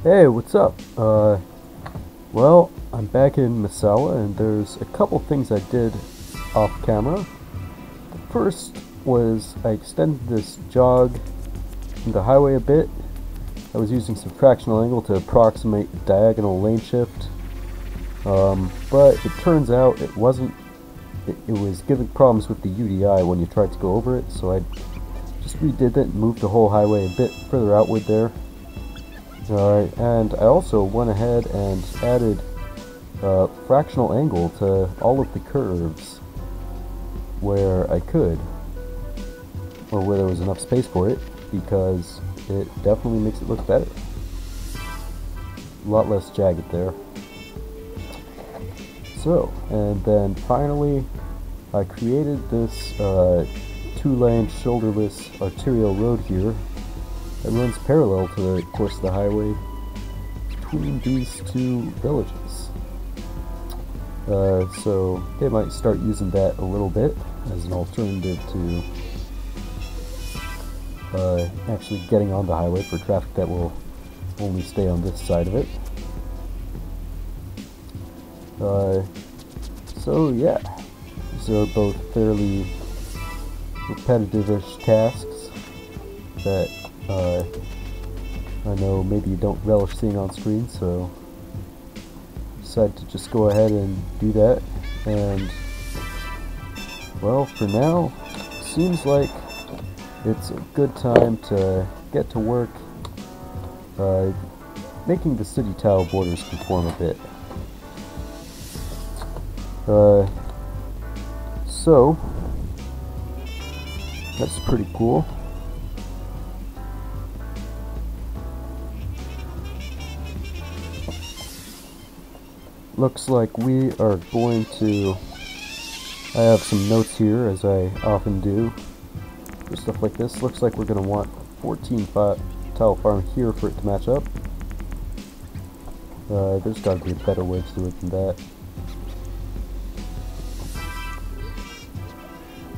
Hey, what's up? Well, I'm back in Massawa, and there's a couple things I did off camera. The first was I extended this jog from the highway a bit. I was using some fractional angle to approximate the diagonal lane shift, but it turns out it wasn't. It was giving problems with the UDI when you tried to go over it, so I just redid it and moved the whole highway a bit further outward there. And I also went ahead and added fractional angle to all of the curves where I could, or where there was enough space for it, because it definitely makes it look better. A lot less jagged there. So, and then finally I created this two-lane shoulderless arterial road here that runs parallel to the course of the highway between these two villages. So they might start using that a little bit as an alternative to actually getting on the highway for traffic that will only stay on this side of it. So yeah, these are both fairly repetitive-ish tasks that I know maybe you don't relish seeing on screen, so decided to just go ahead and do that. And well, for now, seems like it's a good time to get to work making the city tile borders conform a bit. So that's pretty cool. Looks like we are going to, I have some notes here, as I often do for stuff like this. Looks like we're going to want a 14 tile farm here for it to match up. There's got to be a better way to do it than that.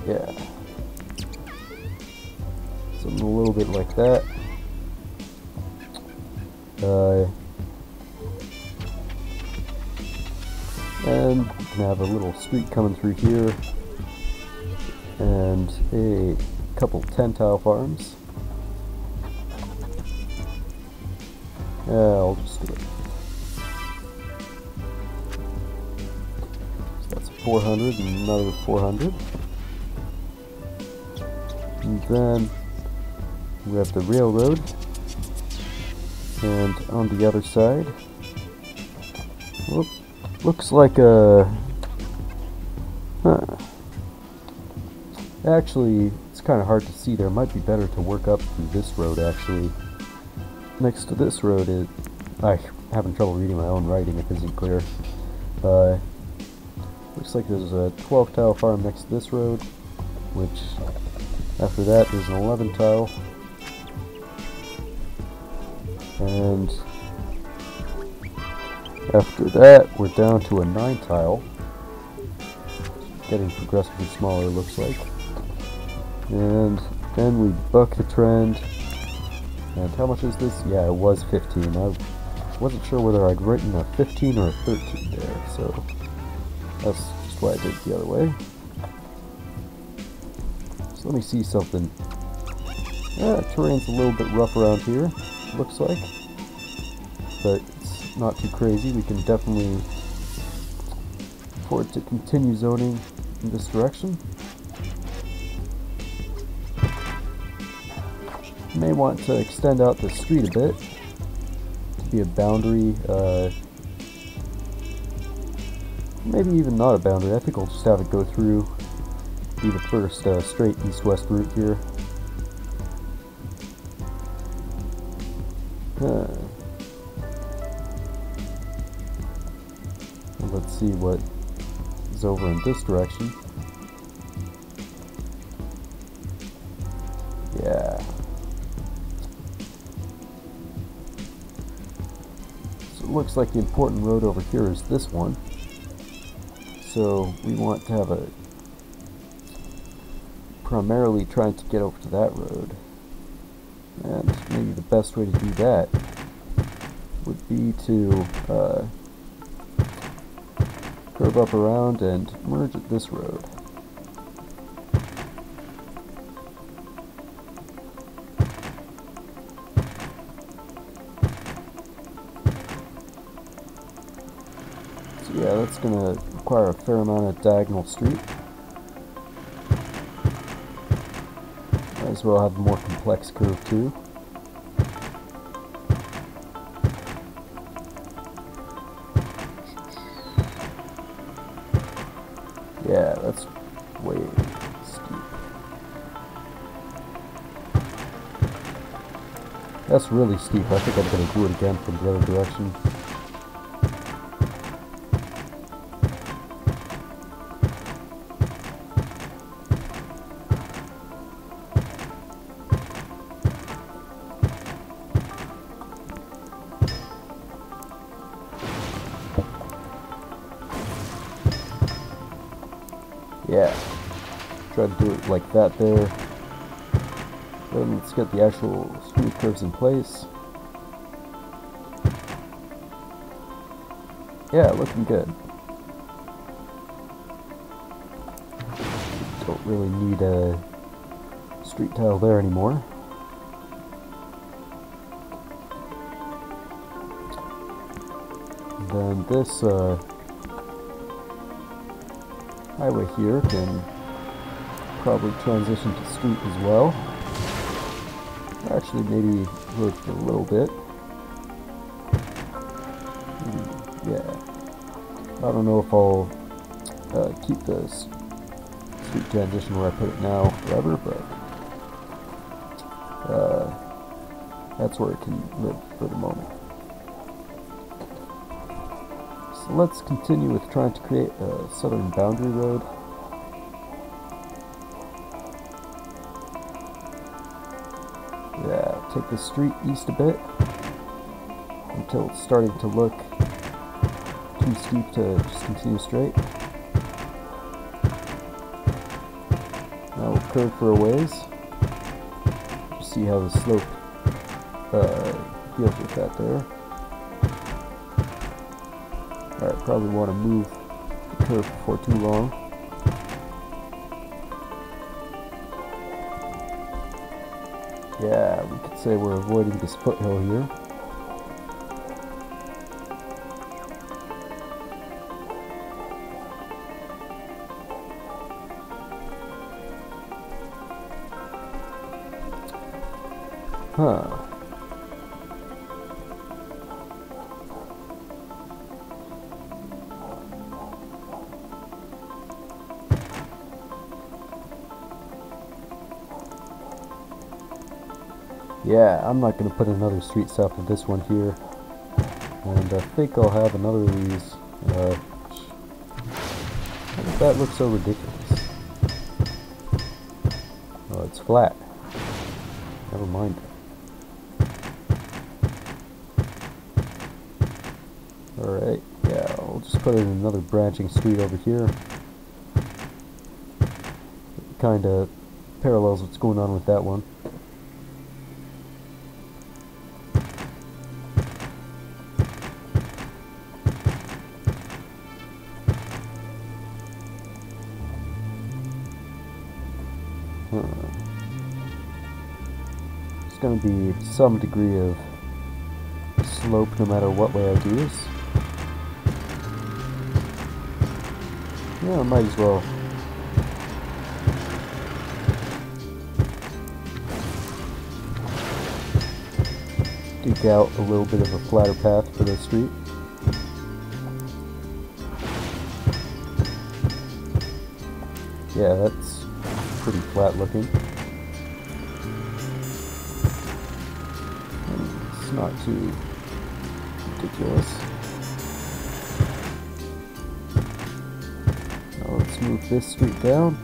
Yeah. Something a little bit like that. And we can have a little street coming through here, and a couple 10 tile farms. Yeah, I'll just do it. So that's 400 and another 400. And then we have the railroad, and on the other side, whoop, looks like a... Actually, it's kind of hard to see there. It might be better to work up through this road, actually. Next to this road is... I'm having trouble reading my own writing, it isn't clear. Looks like there's a 12 tile farm next to this road, which after that there's an 11 tile. And after that, we're down to a 9 tile. Getting progressively smaller, looks like. And then we buck the trend. And how much is this? Yeah, it was 15. I wasn't sure whether I'd written a 15 or a 13 there, so that's just why I did it the other way. So let me see something. Yeah, terrain's a little bit rough around here, looks like. But it's not too crazy. We can definitely afford to continue zoning in this direction. May want to extend out the street a bit to be a boundary, maybe even not a boundary. I think I'll just have it go through, be the first straight east-west route here. Let's see what is over in this direction. Yeah. So it looks like the important road over here is this one. So we want to have a primarily trying to get over to that road. And maybe the best way to do that would be to curve up around and merge at this road. So yeah, that's going to require a fair amount of diagonal street. Might as well have a more complex curve too. Yeah, that's way steep. That's really steep. I think I'm going to do it again from the other direction. Yeah, try to do it like that there. Then let's get the actual street curves in place. Yeah, looking good. Don't really need a street tile there anymore. And then this highway here can probably transition to street as well. Actually, maybe road a little bit. Yeah. I don't know if I'll keep the street transition where I put it now forever, but that's where it can live for the moment. So let's continue with trying to create a southern boundary road. Yeah, take the street east a bit until it's starting to look too steep to just continue straight. Now we'll curve for a ways. Just see how the slope deals with that there. Alright, probably want to move the curve before too long. Yeah, we could say we're avoiding this foothill here. Huh. Yeah, I'm not going to put another street south of this one here. And I think I'll have another of these. How does that look so ridiculous? Oh, it's flat. Never mind. Alright, yeah, I'll just put in another branching street over here. It kinda parallels what's going on with that one. There's going to be some degree of slope no matter what way I do this. Yeah, I might as well. Dig out a little bit of a flatter path for the street. Yeah, that's pretty flat looking. It's not too ridiculous. Now let's move this street down.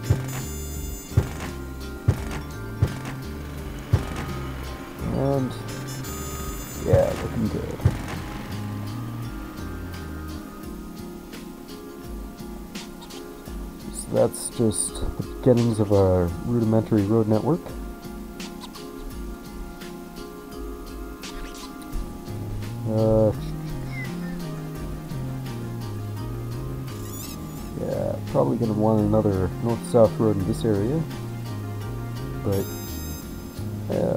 And yeah, looking good. So that's just the beginnings of our rudimentary road network. Yeah, probably gonna want another north-south road in this area, but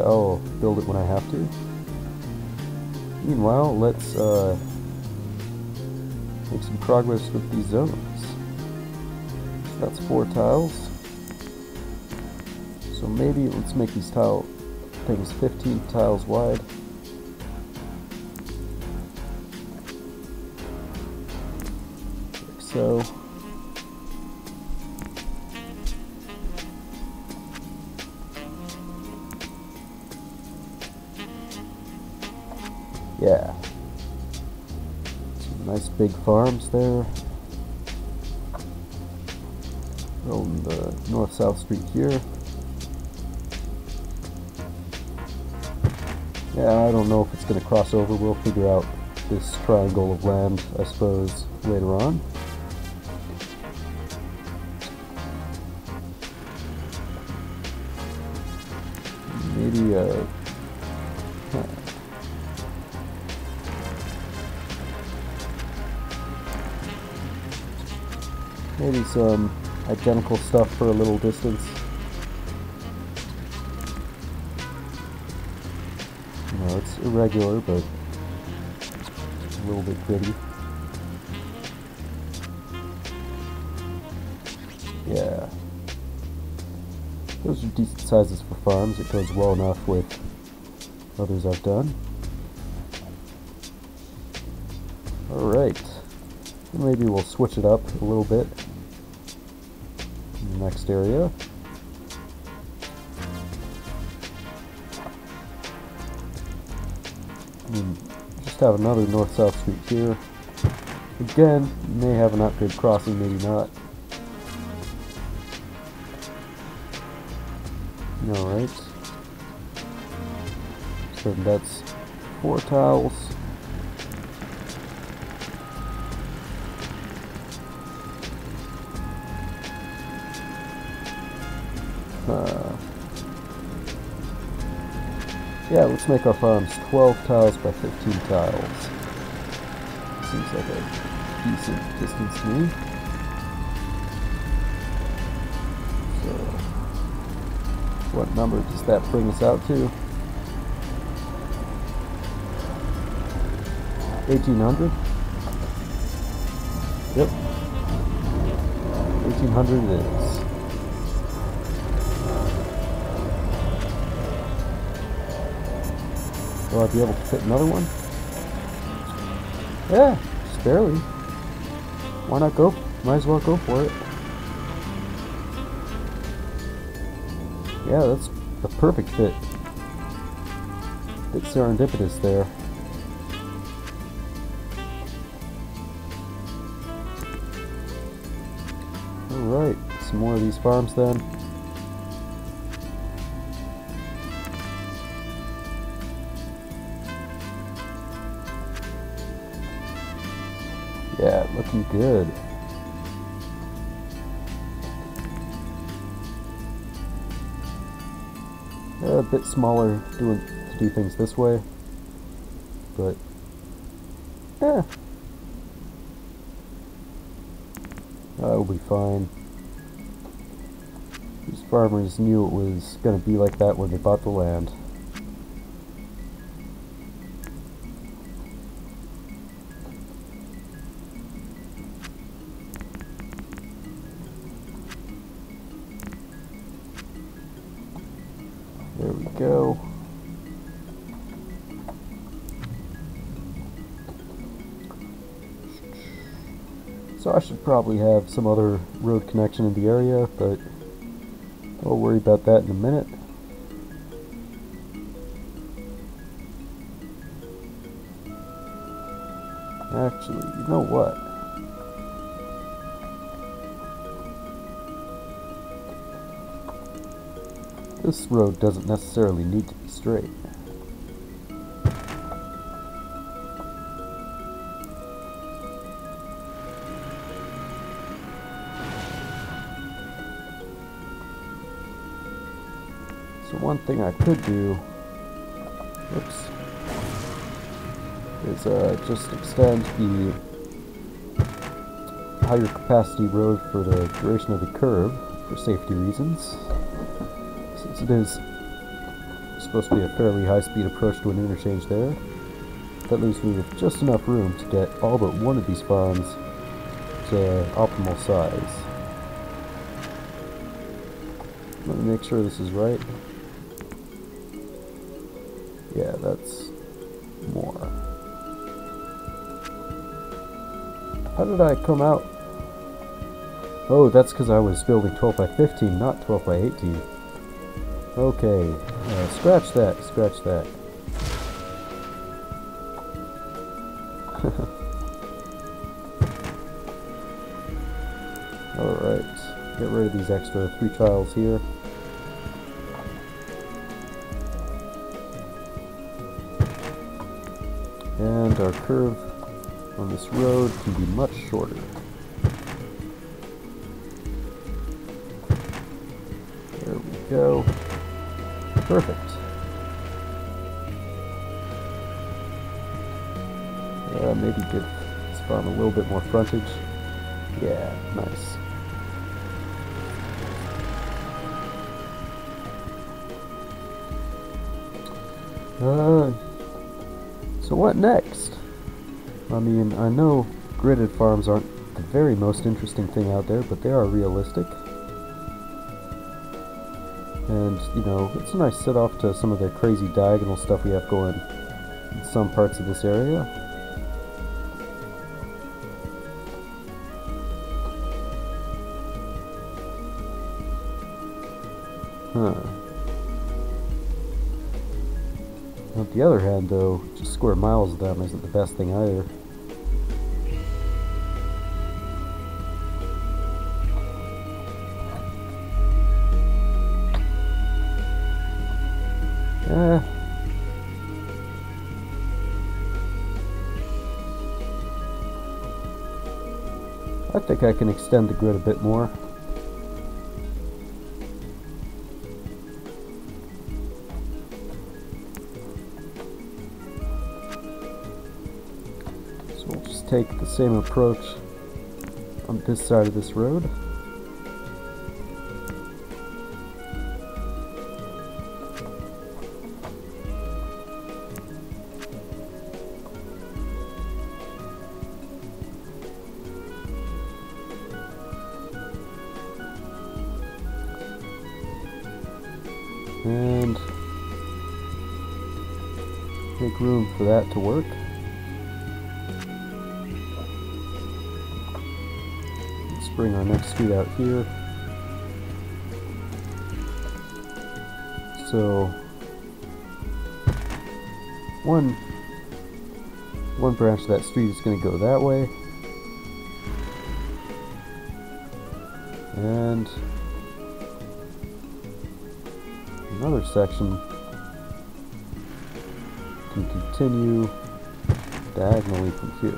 I'll build it when I have to. Meanwhile, let's make some progress with these zones. So that's 4 tiles. So maybe let's make these tile things 15 tiles wide. Like so. Yeah. Some nice big farms there. On the north-south street here. Yeah, I don't know if it's going to cross over. We'll figure out this triangle of land, I suppose, later on. Maybe maybe some identical stuff for a little distance. No, it's irregular, but a little bit gritty. Yeah. Those are decent sizes for farms. It goes well enough with others I've done. Alright. Maybe we'll switch it up a little bit in the next area. Just have another north-south street here. Again, may have an upgrade crossing, maybe not. Alright. So that's 4 tiles. Yeah, let's make our farms 12 tiles by 15 tiles. Seems like a decent distance to me. So, what number does that bring us out to? 1800? Yep. 1800 it is. Will I be able to fit another one? Yeah, just barely. Why not go? Might as well go for it. Yeah, that's a perfect fit. Bit serendipitous there. Alright, some more of these farms then. Yeah, looking good. A bit smaller to do things this way, but yeah, that'll be fine. These farmers knew it was going to be like that when they bought the land. There we go. So I should probably have some other road connection in the area, but I'll worry about that in a minute. Actually, you know what? This road doesn't necessarily need to be straight. So one thing I could do, oops, is just extend the higher capacity road for the duration of the curve for safety reasons. Since it is supposed to be a fairly high speed approach to an interchange there, that leaves me with just enough room to get all but one of these farms to optimal size. Let me make sure this is right. Yeah, that's more. How did I come out? Oh, that's because I was building 12 by 15, not 12 by 18. Okay, scratch that, scratch that. Alright, get rid of these extra 3 tiles here. And our curve on this road can be much shorter. There we go. Perfect. Maybe give this farm a little bit more frontage. Yeah, nice. So what next? I mean, I know gridded farms aren't the very most interesting thing out there, but they are realistic. And, you know, it's a nice set-off to some of the crazy diagonal stuff we have going in some parts of this area. Huh. On the other hand, though, just square miles of them isn't the best thing either. I think I can extend the grid a bit more. So we'll just take the same approach on this side of this road. And make room for that to work. Let's bring our next street out here. So one branch of that street is going to go that way, and another section can continue diagonally from here.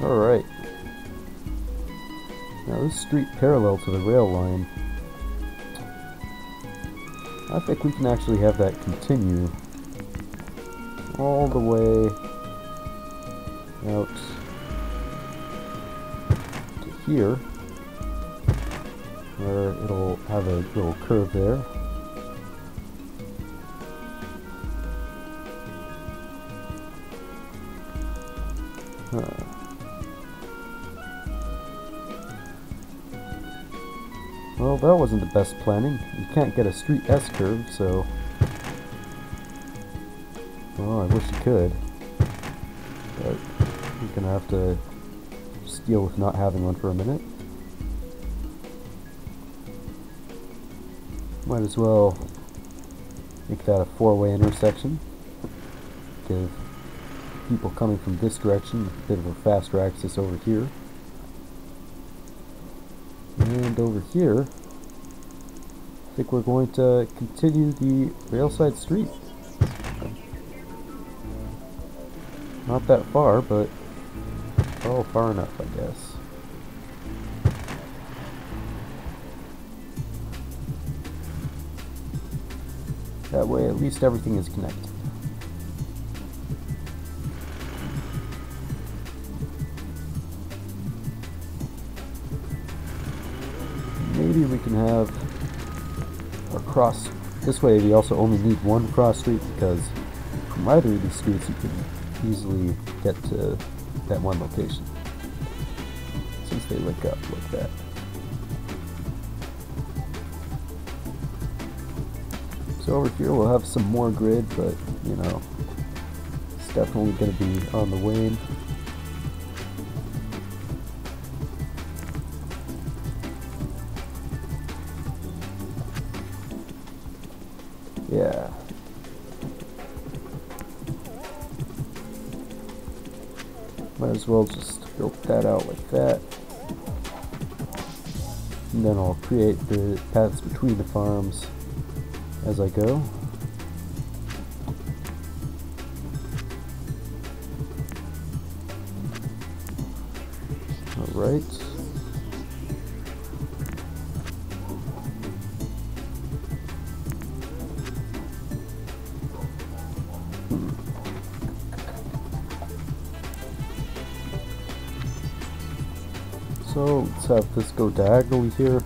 Alright. Now this street parallel to the rail line, I think we can actually have that continue all the way out to here, where it'll have a little curve there. Well, that wasn't the best planning. You can't get a street S-curve, so... Well, I wish you could. But you're gonna have to just deal with not having one for a minute. Might as well make that a four-way intersection. Give people coming from this direction a bit of a faster access over here. And over here, I think we're going to continue the railside street. Not that far, but oh, far enough, I guess. That way, at least everything is connected. Maybe we can have our cross. This way, we also only need one cross street because from either of these streets, you can easily get to that one location. Since they link up like that. So over here we'll have some more grid, but you know, it's definitely going to be on the wane. Yeah. Might as well just build that out like that. And then I'll create the paths between the farms as I go. Alright. So let's have this go diagonally here.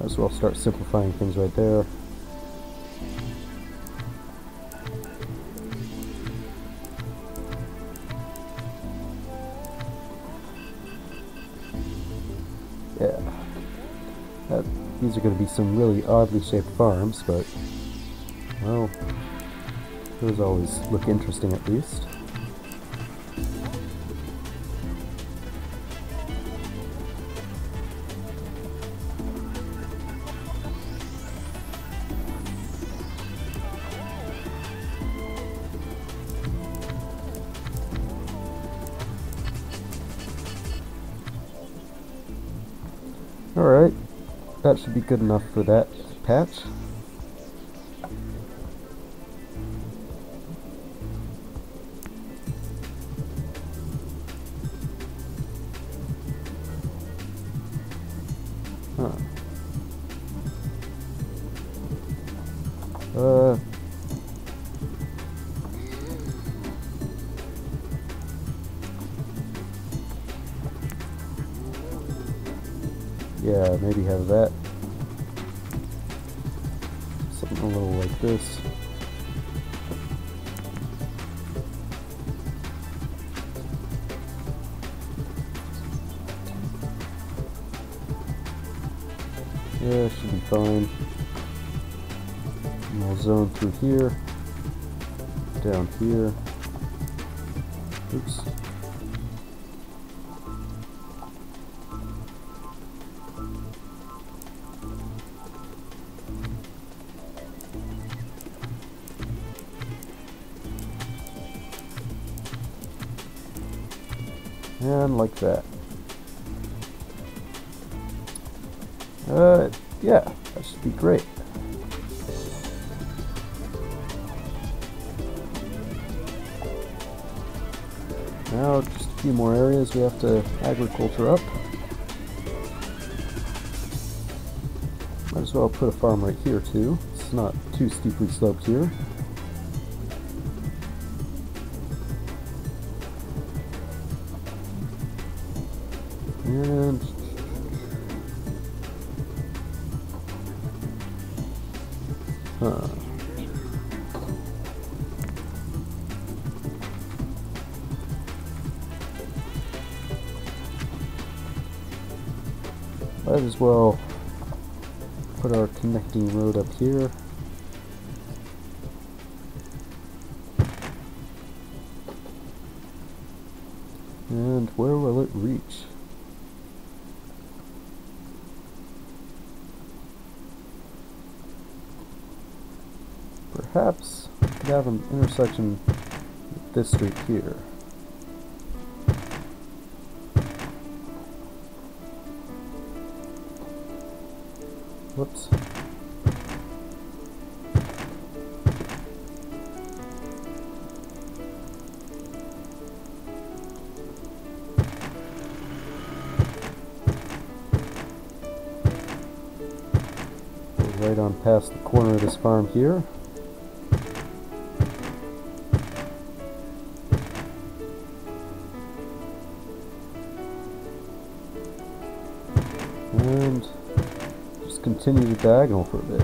Might as well start simplifying things right there. Yeah. These are going to be some really oddly shaped farms, but, well, those always look interesting at least. Alright, that should be good enough for that patch. Huh. Yeah, maybe have that. Something a little like this. Yeah, should be fine. And we'll zone through here, down here. Oops. And like that. Yeah, that should be great. Now, just a few more areas we have to agriculture up. Might as well put a farm right here too. It's not too steeply sloped here. And might as well put our connecting road up here. And where will it reach? perhaps we could have an intersection with this street here. Whoops. Go right on past the corner of this farm here. And just continue the diagonal for a bit.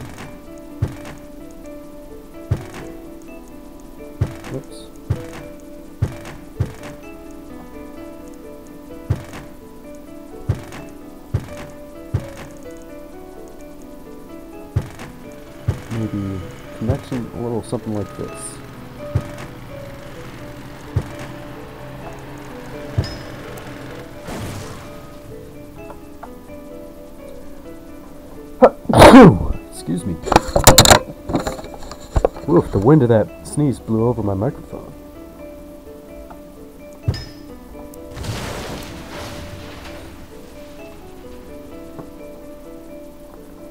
Whoops. Maybe connection, a little something like this. Excuse me. Oof, the wind of that sneeze blew over my microphone.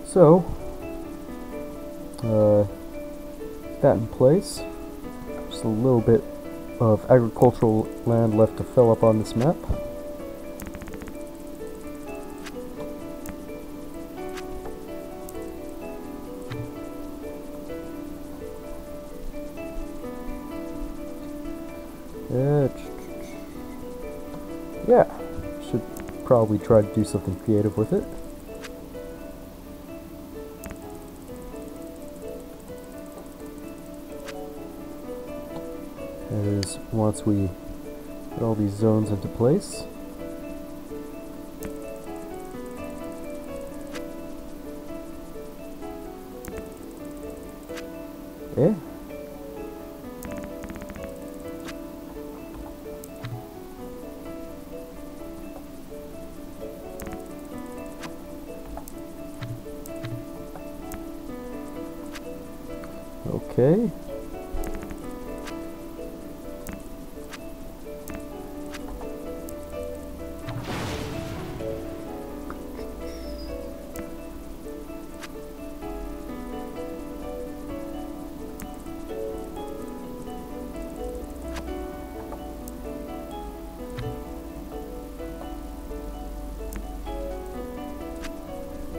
So, that in place. Just a little bit of agricultural land left to fill up on this map. Yeah, should probably try to do something creative with it. That is, once we put all these zones into place. Yeah. Okay.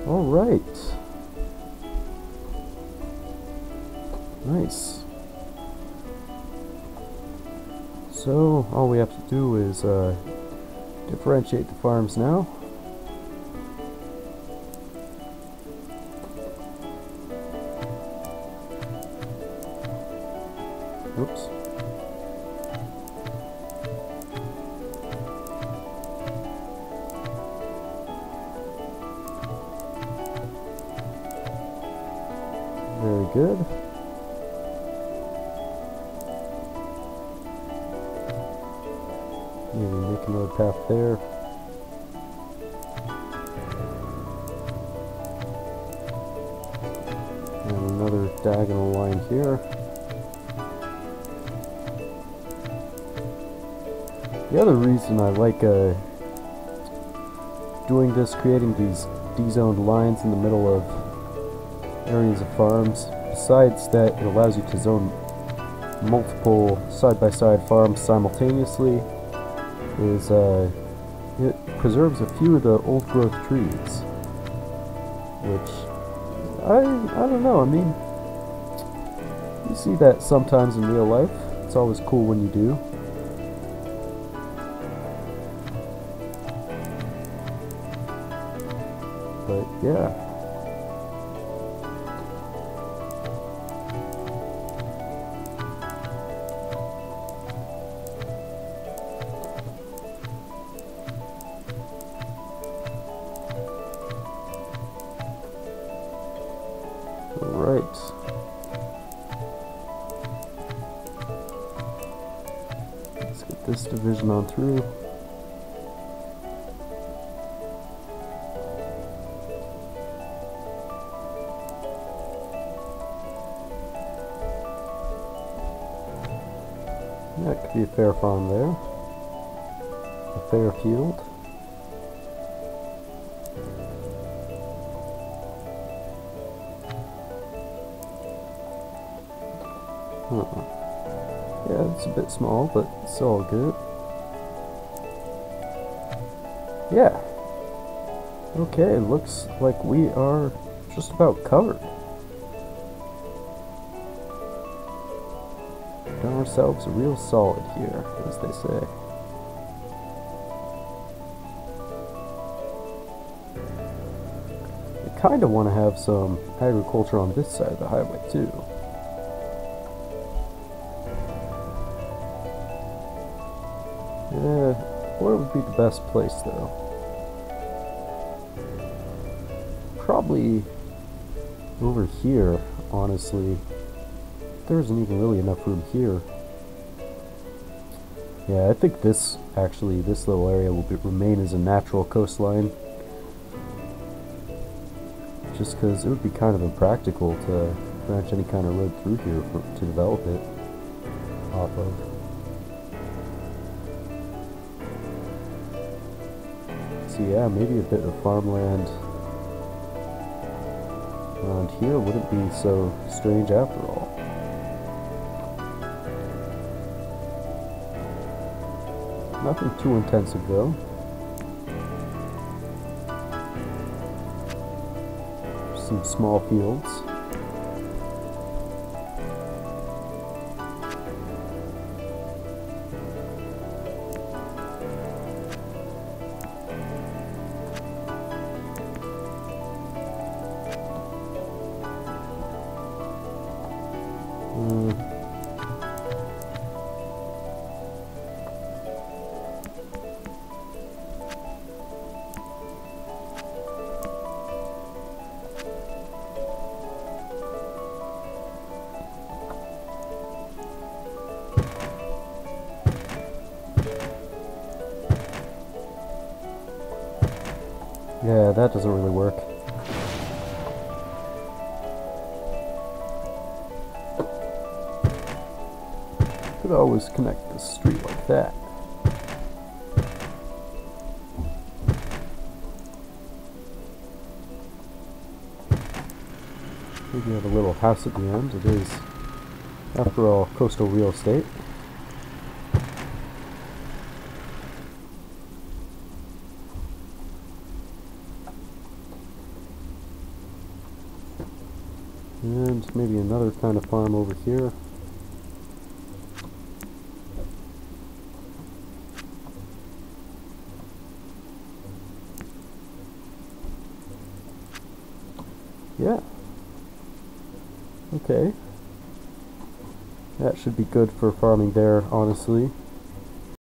All right. Nice. So all we have to do is differentiate the farms now. Oops. Very good. Maybe make another path there. And another diagonal line here. The other reason I like doing this, creating these D-zoned lines in the middle of areas of farms, besides that it allows you to zone multiple side-by-side farms simultaneously, is it preserves a few of the old growth trees, which I don't know, I mean, you see that sometimes in real life. It's always cool when you do. But yeah. Right. Let's get this division on through. That could be a fair farm there. A fair field. Yeah, it's a bit small, but it's all good. Yeah. Okay, looks like we are just about covered. Done ourselves a real solid here, as they say. I kind of want to have some agriculture on this side of the highway too. Yeah, where would be the best place though? Probably over here, honestly. There isn't even really enough room here. Yeah, I think this little area will remain as a natural coastline. Just because it would be kind of impractical to branch any kind of road through here to develop it off of. So yeah, maybe a bit of farmland around here wouldn't be so strange after all. Nothing too intensive though. Some small fields. Yeah, that doesn't really work. Could always connect the street like that. Maybe have a little house at the end. It is, after all, coastal real estate. And maybe another kind of farm over here. Yeah. Okay. That should be good for farming there, honestly.